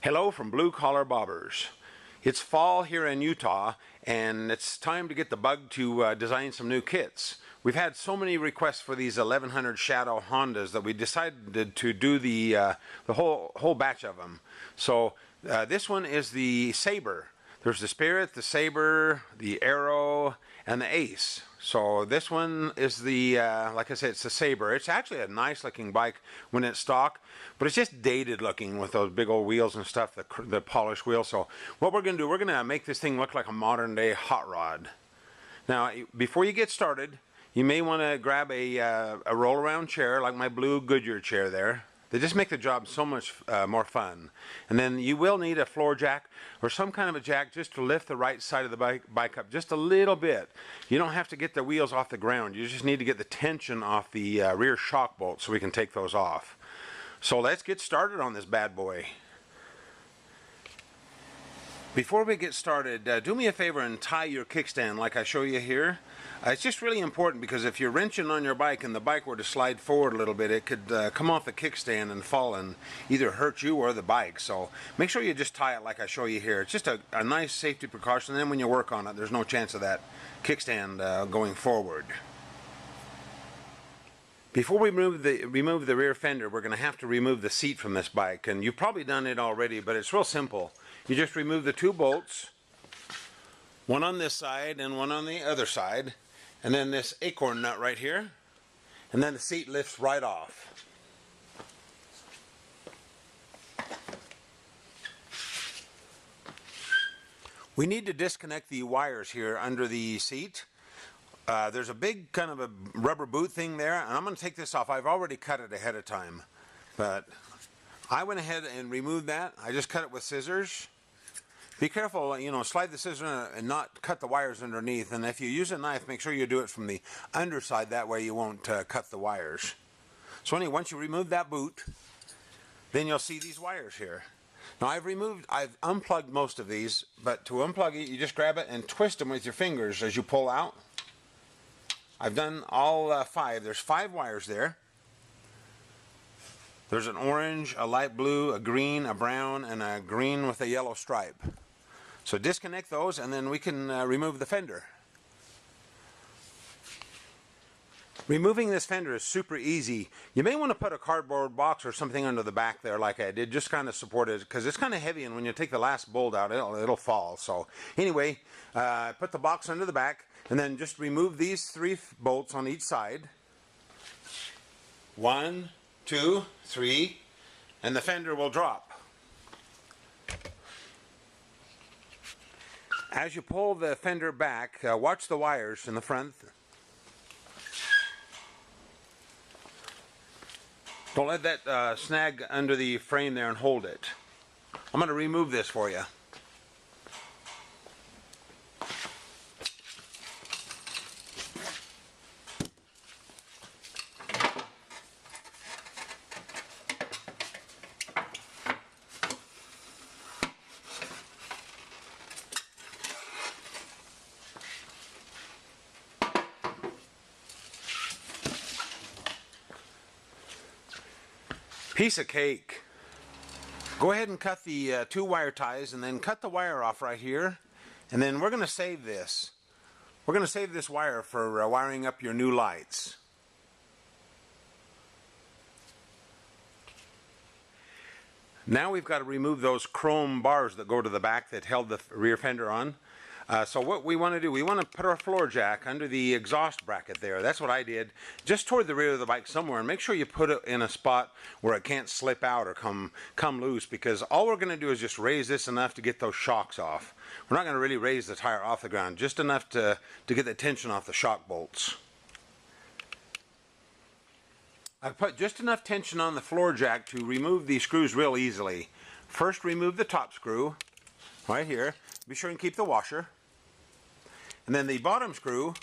Hello from Blue Collar Bobbers. It's fall here in Utah, and it's time to get the bug to design some new kits. We've had so many requests for these 1100 Shadow Hondas that we decided to do the whole batch of them. So this one is the Sabre. There's the Spirit, the Sabre, the Arrow, and the Ace. So this one is the, like I said, it's the Sabre. It's actually a nice looking bike when it's stock, but it's just dated looking with those big old wheels and stuff, the polished wheels. So what we're going to do, we're going to make this thing look like a modern day hot rod. Now, before you get started, you may want to grab a roll around chair like my blue Goodyear chair there. They just make the job so much more fun. And then you will need a floor jack or some kind of a jack just to lift the right side of the bike up just a little bit. You don't have to get the wheels off the ground. You just need to get the tension off the rear shock bolts so we can take those off. So let's get started on this bad boy. Before we get started, do me a favor and tie your kickstand like I show you here. It's just really important because if you're wrenching on your bike and the bike were to slide forward a little bit, it could come off the kickstand and fall and either hurt you or the bike. So make sure you just tie it like I show you here. It's just a nice safety precaution. Then when you work on it, there's no chance of that kickstand going forward. Before we remove the rear fender, we're going to have to remove the seat from this bike. And you've probably done it already, but it's real simple. You just remove the two bolts, one on this side and one on the other side, and then this acorn nut right here, and then the seat lifts right off. We need to disconnect the wires here under the seat. There's a big kind of a rubber boot thing there, and I'm going to take this off. I've already cut it ahead of time, but I went ahead and removed that. I just cut it with scissors. Be careful, slide the scissors in and not cut the wires underneath. And if you use a knife, make sure you do it from the underside. That way you won't cut the wires. So anyway, once you remove that boot, then you'll see these wires here. Now I've unplugged most of these, but to unplug it, you just grab it and twist them with your fingers as you pull out. I've done all 5. There's 5 wires there. There's an orange, a light blue, a green, a brown, and a green with a yellow stripe. So disconnect those and then we can remove the fender. Removing this fender is super easy. You may want to put a cardboard box or something under the back there like I did, just kind of support it because it's kind of heavy and when you take the last bolt out it'll fall. So anyway, put the box under the back and then just remove these 3 bolts on each side. 1, 2, 3, and the fender will drop. As you pull the fender back, watch the wires in the front. Don't let that snag under the frame there and hold it. I'm going to remove this for you. Piece of cake. Go ahead and cut the 2 wire ties and then cut the wire off right here, and then we're going to save this. We're going to save this wire for wiring up your new lights. Now we've got to remove those chrome bars that go to the back that held the rear fender on. So what we want to do, we want to put our floor jack under the exhaust bracket there. That's what I did, just toward the rear of the bike somewhere, and make sure you put it in a spot where it can't slip out or come loose, because all we're going to do is just raise this enough to get those shocks off. We're not going to really raise the tire off the ground, just enough to get the tension off the shock bolts. I've put just enough tension on the floor jack to remove these screws real easily. First, remove the top screw right here. Be sure and keep the washer. And then the bottom screw,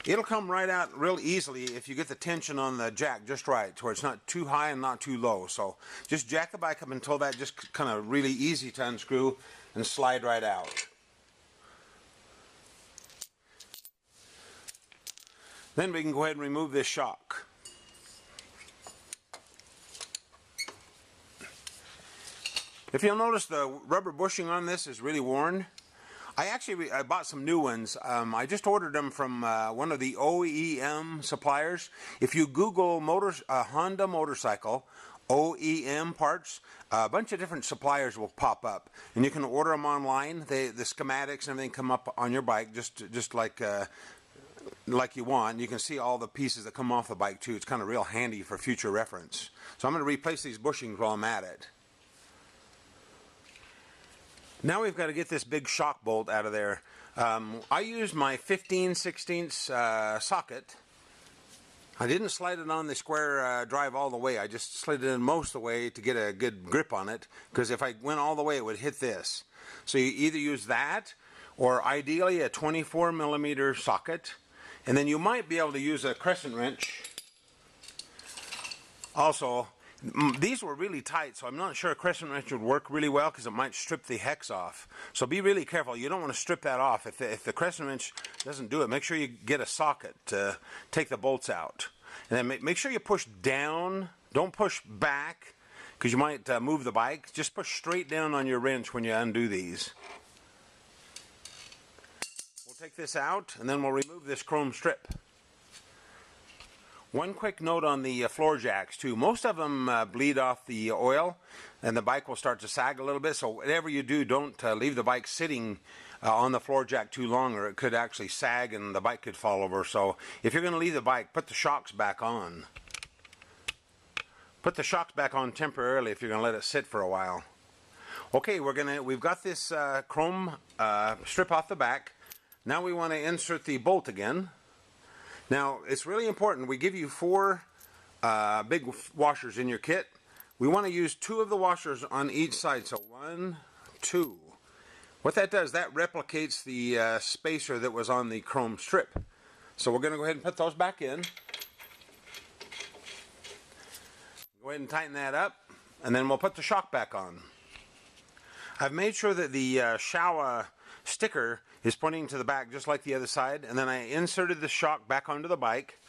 it'll come right out real easily if you get the tension on the jack just right, to where it's not too high and not too low. So just jack the bike up until that just kind of really easy to unscrew and slide right out. Then we can go ahead and remove this shock. If you'll notice, the rubber bushing on this is really worn. I bought some new ones. I just ordered them from one of the OEM suppliers. If you Google Honda motorcycle OEM parts, a bunch of different suppliers will pop up, and you can order them online. The schematics and everything come up on your bike just like you want. You can see all the pieces that come off the bike too. It's kind of real handy for future reference. So I'm going to replace these bushings while I'm at it. Now we've got to get this big shock bolt out of there. I used my 15/16 socket. I didn't slide it on the square drive all the way. I just slid it in most of the way to get a good grip on it, because if I went all the way it would hit this. So you either use that, or ideally a 24mm socket, and then you might be able to use a crescent wrench. Also, these were really tight, so I'm not sure a crescent wrench would work really well because it might strip the hex off. So be really careful. You don't want to strip that off. If the crescent wrench doesn't do it, make sure you get a socket to take the bolts out. And then make sure you push down. Don't push back, because you might move the bike. Just push straight down on your wrench when you undo these. We'll take this out, and then we'll remove this chrome strip. One quick note on the floor jacks too. Most of them bleed off the oil, and the bike will start to sag a little bit. So whatever you do, don't leave the bike sitting on the floor jack too long, or it could actually sag and the bike could fall over. So if you're going to leave the bike, put the shocks back on. Put the shocks back on temporarily if you're going to let it sit for a while. Okay, we've got this chrome strip off the back. Now we want to insert the bolt again. Now, it's really important. We give you 4 big washers in your kit. We want to use 2 of the washers on each side. So 1, 2. What that does, that replicates the spacer that was on the chrome strip. So we're going to go ahead and put those back in. Go ahead and tighten that up, and then we'll put the shock back on. I've made sure that the Showa sticker is pointing to the back just like the other side, and then I inserted the shock back onto the bike.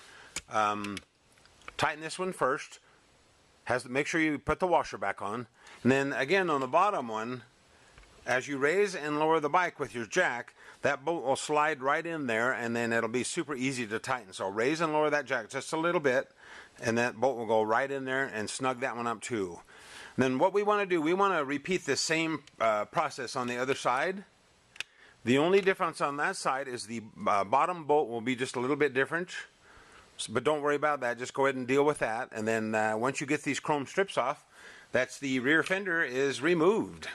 Tighten this one first. Make sure you put the washer back on, and then again on the bottom one, as you raise and lower the bike with your jack, that bolt will slide right in there, and then it'll be super easy to tighten. So raise and lower that jack just a little bit, and that bolt will go right in there and snug that one up too. And then what we want to do, we want to repeat the same process on the other side. The only difference on that side is the bottom bolt will be just a little bit different, but don't worry about that. Just go ahead and deal with that, and then once you get these chrome strips off, that's the rear fender is removed.